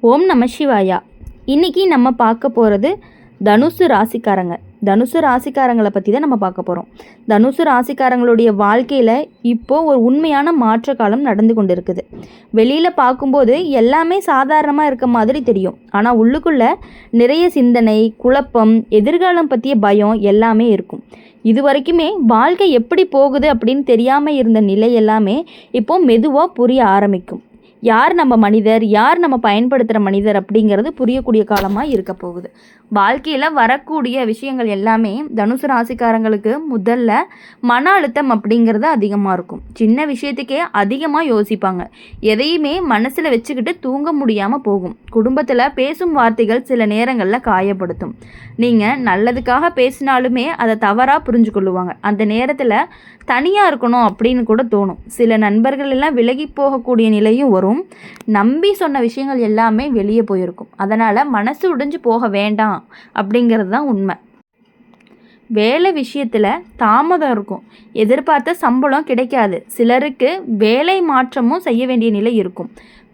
ஓம் நம சிவாயா. இன்றைக்கி நம்ம பார்க்க போகிறது தனுசு ராசிக்காரங்க. தனுசு ராசிக்காரங்களை பற்றி தான் நம்ம பார்க்க போகிறோம். தனுசு ராசிக்காரங்களுடைய வாழ்க்கையில் இப்போது ஒரு உண்மையான மாற்ற காலம் நடந்து கொண்டு இருக்குது. வெளியில் பார்க்கும்போது எல்லாமே சாதாரணமாக இருக்க மாதிரி தெரியும். ஆனால் உள்ளுக்குள்ளே நிறைய சிந்தனை, குழப்பம், எதிர்காலம் பற்றிய பயம் எல்லாமே இருக்கும். இது வரைக்குமே வாழ்க்கை எப்படி போகுது அப்படின்னு தெரியாமல் இருந்த நிலை எல்லாமே இப்போது மெதுவாக புரிய ஆரம்பிக்கும். யார் நம்ம மனிதர், யார் நம்ம பயன்படுத்துகிற மனிதர் அப்படிங்கிறது புரியக்கூடிய காலமாக இருக்க போகுது. வாழ்க்கையில் வரக்கூடிய விஷயங்கள் எல்லாமே தனுசு ராசிக்காரங்களுக்கு முதல்ல மன அழுத்தம் அப்படிங்கிறது அதிகமாக இருக்கும். சின்ன விஷயத்துக்கே அதிகமாக யோசிப்பாங்க. எதையுமே மனசில் வச்சுக்கிட்டு தூங்க முடியாமல் போகும். குடும்பத்தில் பேசும் வார்த்தைகள் சில நேரங்களில் காயப்படுத்தும். நீங்கள் நல்லதுக்காக பேசினாலுமே அதை தவறாக புரிஞ்சு கொள்ளுவாங்க. அந்த நேரத்தில் தனியாக இருக்கணும் அப்படின்னு கூட தோணும். சில நண்பர்கள் எல்லாம் விலகி போகக்கூடிய நிலையும் வரும். நம்பி சொன்ன விஷயங்கள் எல்லாமே வெளியே போயிருக்கும். அதனால் மனசு உடைஞ்சு போக வேண்டாம் அப்படிங்கிறது தான் உண்மை. வேலை விஷயத்தில் தாமதம் இருக்கும். எதிர்பார்த்த சம்பளம் கிடைக்காது. சிலருக்கு வேலை மாற்றமும் செய்ய வேண்டிய நிலை இருக்கும்.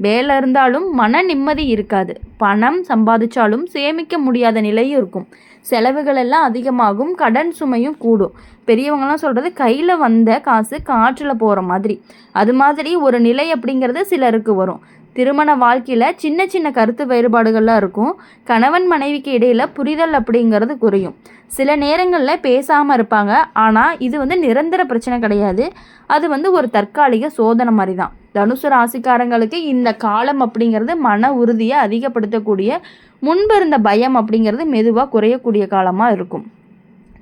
வேலை இருந்தாலும் மன நிம்மதி இருக்காது. பணம் சம்பாதிச்சாலும் சேமிக்க முடியாத நிலையும் இருக்கும். செலவுகள் எல்லாம் அதிகமாகும். கடன் சுமையும் கூடும். பெரியவங்களாம் சொல்கிறது கையில் வந்த காசு காற்றில் போகிற மாதிரி. அது மாதிரி ஒரு நிலை அப்படிங்கிறது சிலருக்கு வரும். திருமண வாழ்க்கையில் சின்ன சின்ன கருத்து வேறுபாடுகள்லாம் இருக்கும். கணவன் மனைவிக்கு இடையில் புரிதல் அப்படிங்கிறது குறையும். சில நேரங்களில் பேசாமல் இருப்பாங்க. ஆனால் இது நிரந்தர பிரச்சனை கிடையாது. அது ஒரு தற்காலிக சோதனை மாதிரி தான். தனுசு ராசிக்காரங்களுக்கு இந்த காலம் அப்படிங்கிறது மன உறுதியை அதிகப்படுத்தக்கூடிய, முன்பு இருந்த பயம் அப்படிங்கிறது மெதுவாக குறையக்கூடிய காலமாக இருக்கும்.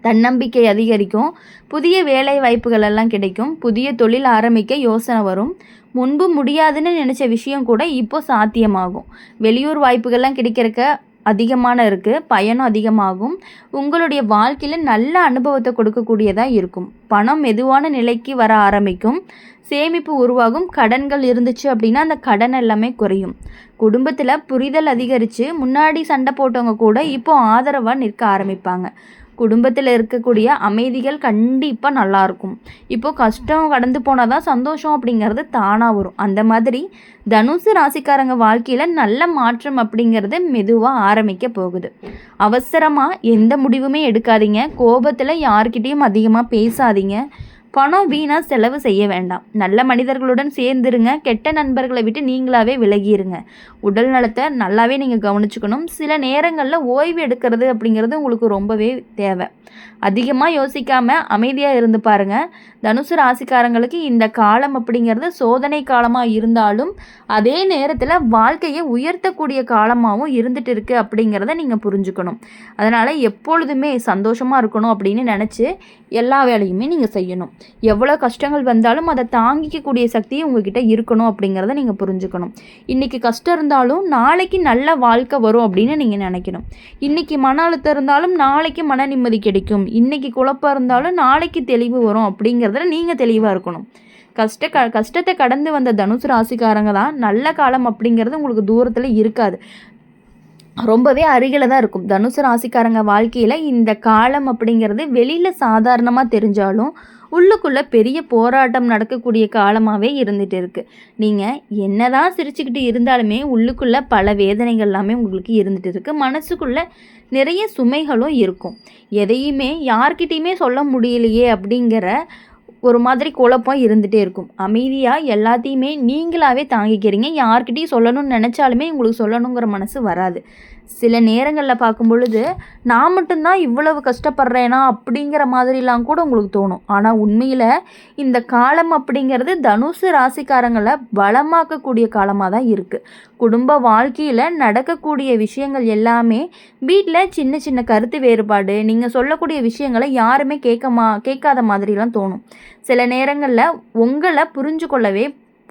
தன்னம்பிக்கை அதிகரிக்கும். புதிய வேலை வாய்ப்புகள் எல்லாம் கிடைக்கும். புதிய தொழில் ஆரம்பிக்க யோசனை வரும். முன்பு முடியாதுன்னு நினச்ச விஷயம் கூட இப்போ சாத்தியமாகும். வெளியூர் வாய்ப்புகள்லாம் கிடைக்கிறக்க அதிகமான இருக்குது. பயணம் அதிகமாகும். உங்களுடைய வாழ்க்கையில் நல்ல அனுபவத்தை கொடுக்கக்கூடியதாக இருக்கும். பணம் மெதுவான நிலைக்கு வர ஆரம்பிக்கும். சேமிப்பு உருவாகும். கடன்கள் இருந்துச்சு அப்படின்னா அந்த கடன் எல்லாமே குறையும். குடும்பத்தில் புரிதல் அதிகரித்து முன்னாடி சண்டை போட்டவங்க கூட இப்போ ஆதரவாக நிற்க ஆரம்பிப்பாங்க. குடும்பத்தில் இருக்கக்கூடிய அமைதிகள் கண்டிப்பாக நல்லாயிருக்கும். இப்போது கஷ்டம் கடந்து போனால் தான் சந்தோஷம் அப்படிங்கிறது தானாக வரும். அந்த மாதிரி தனுசு ராசிக்காரங்க வாழ்க்கையில் நல்ல மாற்றம் அப்படிங்கிறது மெதுவாக ஆரம்பிக்க போகுது. அவசரமாக எந்த முடிவுமே எடுக்காதீங்க. கோபத்தில் யார்கிட்டையும் அதிகமாக பேசாதீங்க. பணம் வீணாக செலவு செய்ய வேண்டாம். நல்ல மனிதர்களுடன் சேர்ந்துருங்க. கெட்ட நண்பர்களை விட்டு நீங்களாகவே விலகிருங்க. உடல் நலத்தை நல்லாவே நீங்கள் கவனிச்சுக்கணும். சில நேரங்களில் ஓய்வு எடுக்கிறது அப்படிங்கிறது உங்களுக்கு ரொம்பவே தேவை. அதிகமாக யோசிக்காமல் அமைதியாக இருந்து பாருங்கள். தனுசு ராசிக்காரங்களுக்கு இந்த காலம் அப்படிங்கிறது சோதனை காலமாக இருந்தாலும் அதே நேரத்தில் வாழ்க்கையை உயர்த்தக்கூடிய காலமாகவும் இருந்துட்டு இருக்குது அப்படிங்கிறத நீங்கள் புரிஞ்சுக்கணும். அதனால் எப்பொழுதுமே சந்தோஷமாக இருக்கணும் அப்படின்னு நினச்சி எல்லா வேலையுமே நீங்கள் செய்யணும். எவ்வளோ கஷ்டங்கள் வந்தாலும் அதை தாங்கிக்கக்கூடிய சக்தியும் உங்ககிட்ட இருக்கணும் அப்படிங்கிறத நீங்கள் புரிஞ்சுக்கணும். இன்றைக்கி கஷ்டம் இருந்தாலும் நாளைக்கு நல்ல வாழ்க்கை வரும் அப்படின்னு நீங்கள் நினைக்கணும். இன்றைக்கி மன அழுத்தம் இருந்தாலும் நாளைக்கு மன நிம்மதி கிடைக்கும். இன்றைக்கி குழப்பம் இருந்தாலும் நாளைக்கு தெளிவு வரும் அப்படிங்கிறதுல நீங்கள் தெளிவாக இருக்கணும். கஷ்டத்தை கடந்து வந்த தனுசு ராசிக்காரங்க தான் நல்ல காலம் அப்படிங்கிறது உங்களுக்கு தூரத்தில் இருக்காது, ரொம்பவே அருகில் தான் இருக்கும். தனுசு ராசிக்காரங்க வாழ்க்கையில் இந்த காலம் அப்படிங்கிறது வெளியில் சாதாரணமாக தெரிஞ்சாலும் உள்ளுக்குள்ளே பெரிய போராட்டம் நடக்கக்கூடிய காலமாகவே இருந்துகிட்டு இருக்குது. நீங்கள் என்ன தான் சிரிச்சுக்கிட்டு இருந்தாலுமே உள்ளுக்குள்ளே பல வேதனைகள் எல்லாமே உங்களுக்கு இருந்துகிட்டு இருக்குது. மனசுக்குள்ளே நிறைய சுமைகளும் இருக்கும். எதையுமே யார்கிட்டையுமே சொல்ல முடியலையே அப்படிங்கிற ஒரு மாதிரி குழப்பம் இருந்துகிட்டே இருக்கும். அமைதியாக எல்லாத்தையுமே நீங்களாகவே தாங்கிக்கிறீங்க. யார்கிட்டையும் சொல்லணும்னு நினச்சாலுமே உங்களுக்கு சொல்லணுங்கிற மனசு வராது. சில நேரங்களில் பார்க்கும் பொழுது நான் மட்டும்தான் இவ்வளவு கஷ்டப்படுறேனா அப்படிங்கிற மாதிரிலாம் கூட உங்களுக்கு தோணும். ஆனால் உண்மையில் இந்த காலம் அப்படிங்கிறது தனுசு ராசிக்காரங்களை பலமாக்கக்கூடிய காலமாக தான் இருக்குது. குடும்ப வாழ்க்கையில் நடக்கக்கூடிய விஷயங்கள் எல்லாமே வீட்டில் சின்ன சின்ன கருத்து வேறுபாடு, நீங்கள் சொல்லக்கூடிய விஷயங்களை யாருமே கேட்காத மாதிரிலாம் தோணும். சில நேரங்களில் உங்களை புரிஞ்சு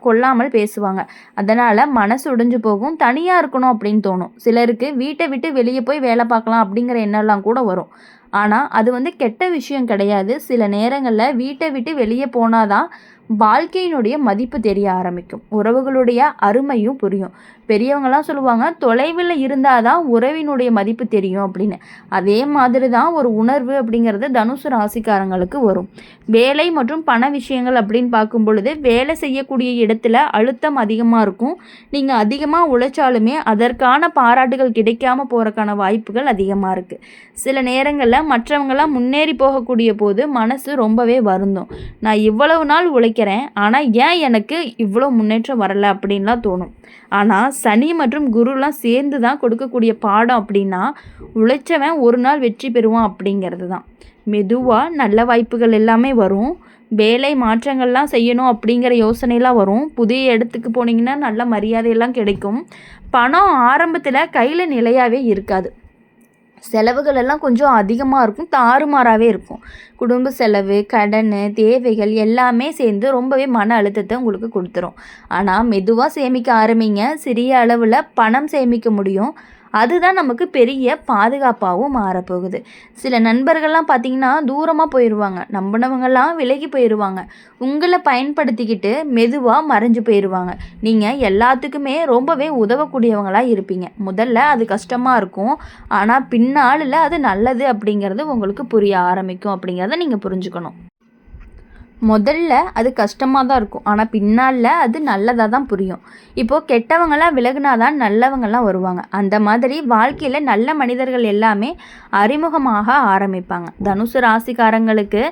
கொள்ளாமல் பேசுவாங்க. அதனால் மனசு உடைஞ்சு போகும். தனியாக இருக்கணும் அப்படின்னு தோணும். சிலருக்கு வீட்டை விட்டு வெளியே போய் வேலை பார்க்கலாம் அப்படிங்கிற எண்ணம்லாம் கூட வரும். ஆனால் அது கெட்ட விஷயம் கிடையாது. சில நேரங்களில் வீட்டை விட்டு வெளியே போனால் தான் வாழ்க்கையினுடைய மதிப்பு தெரிய ஆரம்பிக்கும். உறவுகளுடைய அருமையும் புரியும். பெரியவங்களாம் சொல்லுவாங்க, தொலைவில் இருந்தால் தான் உறவினுடைய மதிப்பு தெரியும் அப்படின்னு. அதே மாதிரி தான் ஒரு உணர்வு அப்படிங்கிறது தனுசு ராசிக்காரங்களுக்கு வரும். வேலை மற்றும் பண விஷயங்கள் அப்படின்னு பார்க்கும் பொழுது, வேலை செய்யக்கூடிய இடத்துல அழுத்தம் அதிகமாக இருக்கும். நீங்கள் அதிகமாக உழைச்சாலுமே அதற்கான பாராட்டுகள் கிடைக்காம போகிறக்கான வாய்ப்புகள் அதிகமாக இருக்குது. சில நேரங்களில் மற்றவங்களாம் முன்னேறி போகக்கூடிய போது மனசு ரொம்பவே வருந்தும். நான் இவ்வளவு நாள் உழைக்கிறேன், ஆனால் ஏன் எனக்கு இவ்வளோ முன்னேற்றம் வரலை அப்படின்லாம் தோணும். ஆனால் சனி மற்றும் குருலாம் சேர்ந்து தான் கொடுக்கக்கூடிய பாடம் அப்படின்னா, உழைச்சவன் ஒரு நாள் வெற்றி பெறுவான் அப்படிங்கிறது தான். மெதுவாக நல்ல வாய்ப்புகள் எல்லாமே வரும். வேலை மாற்றங்கள்லாம் செய்யணும் அப்படிங்கிற யோசனைலாம் வரும். புதிய இடத்துக்கு போனீங்கன்னா நல்ல மரியாதையெல்லாம் கிடைக்கும். பணம் ஆரம்பத்தில் கையில் நிலையாகவே இருக்காது. செலவுகள் எல்லாம் கொஞ்சம் அதிகமாக இருக்கும், தாறுமாறாகவே இருக்கும். குடும்ப செலவு, கடன், தேவைகள் எல்லாமே சேர்ந்து ரொம்பவே மன அழுத்தத்தை உங்களுக்கு கொடுத்துரும். ஆனால் மெதுவாக சேமிக்க ஆரம்பிங்க. சிறிய அளவில் பணம் சேமிக்க முடியும். அதுதான் நமக்கு பெரிய பாதுகாப்பாகவும் மாறப்போகுது. சில நண்பர்கள்லாம் பார்த்திங்கன்னா தூரமாக போயிடுவாங்க. நம்பினவங்கள்லாம் விலகி போயிடுவாங்க. உங்களை பயன்படுத்திக்கிட்டு மெதுவாக மறைஞ்சு போயிடுவாங்க. நீங்கள் எல்லாத்துக்குமே ரொம்பவே உதவக்கூடியவங்களாக இருப்பீங்க. முதல்ல அது கஷ்டமாக இருக்கும், ஆனால் பின்னாளில் அது நல்லது அப்படிங்கிறது உங்களுக்கு புரிய ஆரம்பிக்கும் அப்படிங்கிறத நீங்கள் புரிஞ்சுக்கணும். முதல்ல அது கஷ்டமாக தான் இருக்கும், ஆனால் பின்னால் அது நல்லதாக தான் புரியும். இப்போது கெட்டவங்களாம் விலகுனாதான் நல்லவங்கள்லாம் வருவாங்க. அந்த மாதிரி வாழ்க்கையில் நல்ல மனிதர்கள் எல்லாமே அறிமுகமாக ஆரம்பிப்பாங்க. தனுசு ராசிக்காரங்களுக்கு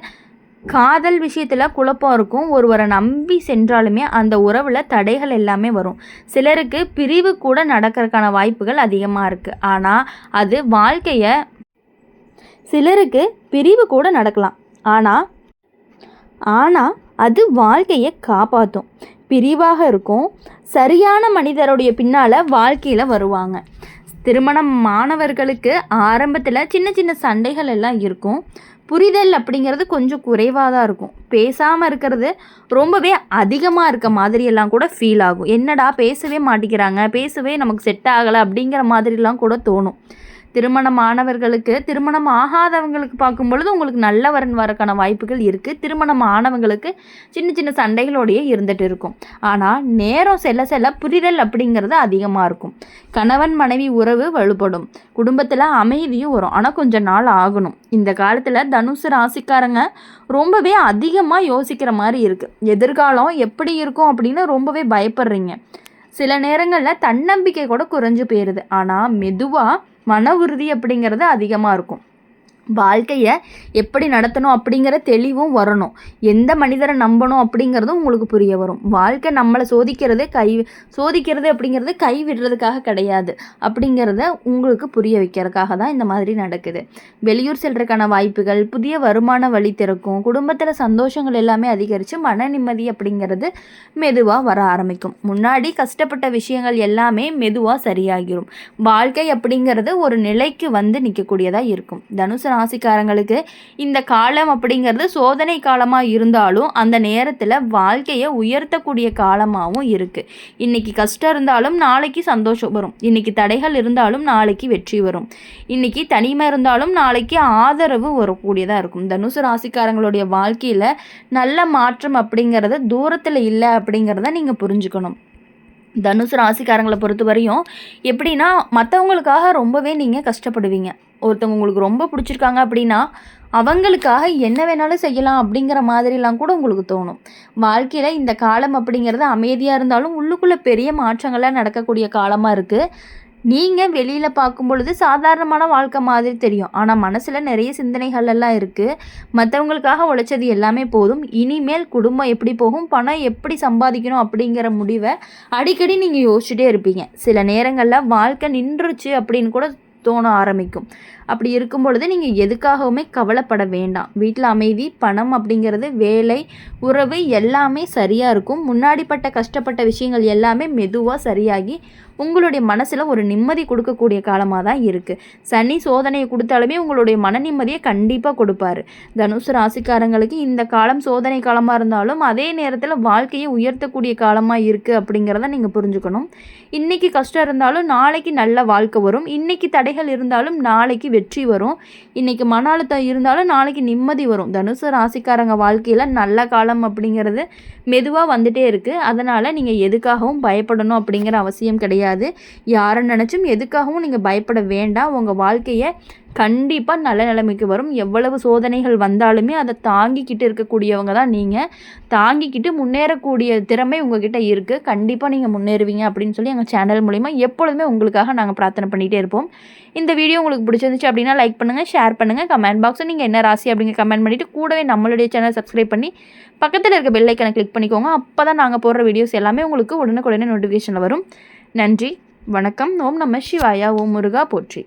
காதல் விஷயத்தில் குழப்பம் இருக்கும். ஒருவரை நம்பி சென்றாலுமே அந்த உறவில் தடைகள் எல்லாமே வரும். சிலருக்கு பிரிவு கூட நடக்கிறதுக்கான வாய்ப்புகள் அதிகமாக இருக்குது. ஆனால் அது வாழ்க்கையை சிலருக்கு பிரிவு கூட நடக்கலாம். ஆனால் அது வாழ்க்கையை காப்பாற்றும். பிரிவாக இருக்கும். சரியான மனிதருடைய பின்னால் வாழ்க்கையில் வருவாங்க. திருமணம் மாணவர்களுக்கு ஆரம்பத்தில் சின்ன சின்ன சண்டைகள் எல்லாம் இருக்கும். புரிதல் அப்படிங்கிறது கொஞ்சம் குறைவாக தான் இருக்கும். பேசாமல் இருக்கிறது ரொம்பவே அதிகமாக இருக்க மாதிரியெல்லாம் கூட ஃபீல் ஆகும். என்னடா பேசவே மாட்டேங்கிறாங்க, பேசவே நமக்கு செட் ஆகலை அப்படிங்கிற மாதிரிலாம் கூட தோணும். திருமணமானவர்களுக்கு, திருமணம் ஆகாதவங்களுக்கு பார்க்கும் பொழுது உங்களுக்கு நல்ல வரன் வரக்கான வாய்ப்புகள் இருக்குது. திருமணம் ஆனவங்களுக்கு சின்ன சின்ன சண்டைகளோடையே இருந்துகிட்டு இருக்கும். ஆனால் நேரம் செல்ல செல்ல புரிதல் அப்படிங்கிறது அதிகமாக இருக்கும். கணவன் மனைவி உறவு வலுப்படும். குடும்பத்தில் அமைதியும் வரும். ஆனால் கொஞ்சம் நாள் ஆகணும். இந்த காலத்தில் தனுசு ராசிக்காரங்க ரொம்பவே அதிகமாக யோசிக்கிற மாதிரி இருக்குது. எதிர்காலம் எப்படி இருக்கும் அப்படின்னு ரொம்பவே பயப்படுறீங்க. சில நேரங்களில் தன்னம்பிக்கை கூட குறைஞ்சு போயிடுது. ஆனால் மெதுவாக மன உறுதி அப்படிங்கிறது அதிகமாக இருக்கும். வாழ்க்கையை எப்படி நடத்தணும் அப்படிங்கிற தெளிவும் வரணும். எந்த மனிதரை நம்பணும் அப்படிங்கிறதும் உங்களுக்கு புரிய வரும். வாழ்க்கை நம்மளை சோதிக்கிறது அப்படிங்கிறது கைவிடுறதுக்காக கிடையாது அப்படிங்கிறத உங்களுக்கு புரிய வைக்கிறதுக்காக தான் இந்த மாதிரி நடக்குது. வெளியூர் செல்றதுக்கான வாய்ப்புகள், புதிய வருமான வழி திறக்கும். குடும்பத்தில் சந்தோஷங்கள் எல்லாமே அதிகரித்து மன நிம்மதி அப்படிங்கிறது மெதுவாக வர ஆரம்பிக்கும். முன்னாடி கஷ்டப்பட்ட விஷயங்கள் எல்லாமே மெதுவாக சரியாகிரும். வாழ்க்கை அப்படிங்கிறது ஒரு நிலைக்கு வந்து நிற்கக்கூடியதாக இருக்கும். தனுசு ராசிக்காரங்களுக்கு இந்த காலம் அப்படிங்கிறது சோதனை காலமாக இருந்தாலும் அந்த நேரத்தில் வாழ்க்கையை உயர்த்தக்கூடிய காலமாகவும் இருக்குது. இன்றைக்கி கஷ்டம் இருந்தாலும் நாளைக்கு சந்தோஷம் வரும். இன்றைக்கி தடைகள் இருந்தாலும் நாளைக்கு வெற்றி வரும். இன்றைக்கி தனிமை இருந்தாலும் நாளைக்கு ஆதரவு வரக்கூடியதாக இருக்கும். தனுசு ராசிக்காரங்களுடைய வாழ்க்கையில் நல்ல மாற்றம் அப்படிங்கிறது தூரத்தில் இல்லை அப்படிங்கிறத நீங்கள் புரிஞ்சுக்கணும். தனுசு ராசிக்காரங்களை பொறுத்த வரையும் எப்படின்னா, மற்றவங்களுக்காக ரொம்பவே நீங்கள் கஷ்டப்படுவீங்க. ஒருத்தவங்க உங்களுக்கு ரொம்ப பிடிச்சிருக்காங்க அப்படின்னா அவங்களுக்காக என்ன வேணாலும் செய்யலாம் அப்படிங்கிற மாதிரிலாம் கூட உங்களுக்கு தோணும். வாழ்க்கையில் இந்த காலம் அப்படிங்கிறது அமைதியாக இருந்தாலும் உள்ளுக்குள்ளே பெரிய மாற்றங்கள்லாம் நடக்கக்கூடிய காலமாக இருக்குது. நீங்கள் வெளியில் பார்க்கும் பொழுது சாதாரணமான வாழ்க்கை மாதிரி தெரியும். ஆனால் மனசில் நிறைய சிந்தனைகள் எல்லாம் இருக்குது. மற்றவங்களுக்காக உழைச்சது எல்லாமே போதும். இனிமேல் குடும்பம் எப்படி போகும், பணம் எப்படி சம்பாதிக்கணும் அப்படிங்கிற முடிவை அடிக்கடி நீங்கள் யோசிச்சுட்டே இருப்பீங்க. சில நேரங்களில் வாழ்க்கை நின்றுச்சு அப்படின்னு கூட தோண ஆரம்பிக்கும். அப்படி இருக்கும் பொழுது நீங்கள் எதுக்காகவுமே கவலைப்பட வேண்டாம். வீட்டில் அமைதி, பணம் அப்படிங்கிறது, வேலை, உறவு எல்லாமே சரியாக இருக்கும். முன்னாடிப்பட்ட கஷ்டப்பட்ட விஷயங்கள் எல்லாமே மெதுவாக சரியாகி உங்களுடைய மனசில் ஒரு நிம்மதி கொடுக்கக்கூடிய காலமாக தான் இருக்குது. சனி சோதனையை கொடுத்தாலுமே உங்களுடைய மன நிம்மதியை கண்டிப்பாக கொடுப்பாரு. தனுசு ராசிக்காரங்களுக்கு இந்த காலம் சோதனை காலமாக இருந்தாலும் அதே நேரத்தில் வாழ்க்கையை உயர்த்தக்கூடிய காலமாக இருக்குது அப்படிங்கிறத நீங்கள் புரிஞ்சுக்கணும். இன்றைக்கி கஷ்டம் இருந்தாலும் நாளைக்கு நல்ல வாழ்க்கை வரும். இன்றைக்கி தடைகள் சோதனைகள் இருந்தாலும் நாளைக்கு வெற்றி வரும். இன்றைக்கி மன அழுத்தம் இருந்தாலும் நாளைக்கு நிம்மதி வரும். தனுசு ராசிக்காரங்க வாழ்க்கையில் நல்ல காலம் அப்படிங்கிறது மெதுவாக வந்துட்டே இருக்குது. அதனால் நீங்கள் எதுக்காகவும் பயப்படணும் அப்படிங்கிற அவசியம் கிடையாது. யாரை நினச்சும் எதுக்காகவும் நீங்கள் பயப்பட வேண்டாம். உங்கள் வாழ்க்கையை கண்டிப்பாக நல்ல நிலைமைக்கு வரும். எவ்வளவு சோதனைகள் வந்தாலுமே அதை தாங்கிக்கிட்டு இருக்கக்கூடியவங்க தான் நீங்கள். தாங்கிக்கிட்டு முன்னேறக்கூடிய திறமை உங்ககிட்ட இருக்குது. கண்டிப்பாக நீங்கள் முன்னேறுவீங்க அப்படின்னு சொல்லி எங்கள் சேனல் மூலிமா எப்பொழுதுமே உங்களுக்காக நாங்கள் பிரார்த்தனை பண்ணிகிட்டே இருப்போம். இந்த வீடியோ உங்களுக்கு பிடிச்சிருந்துச்சு அப்படின்னா லைக் பண்ணுங்கள், ஷேர் பண்ணுங்கள். கமெண்ட் பாக்ஸில் நீங்கள் என்ன ராசி அப்படிங்கிற கமெண்ட் பண்ணிவிட்டு கூடவே நம்மளுடைய சேனல் சப்ஸ்கிரைப் பண்ணி பக்கத்தில் இருக்க பெல் ஐக்கனை கிளிக் பண்ணிக்கோங்க. அப்போ தான் நாங்கள் போடுற வீடியோஸ் எல்லாமே உங்களுக்கு உடனுக்குடனே நோட்டிஃபிகேஷனில் வரும். நன்றி, வணக்கம். ஓம் நம சிவாயா. ஓம் முருகா போற்றி.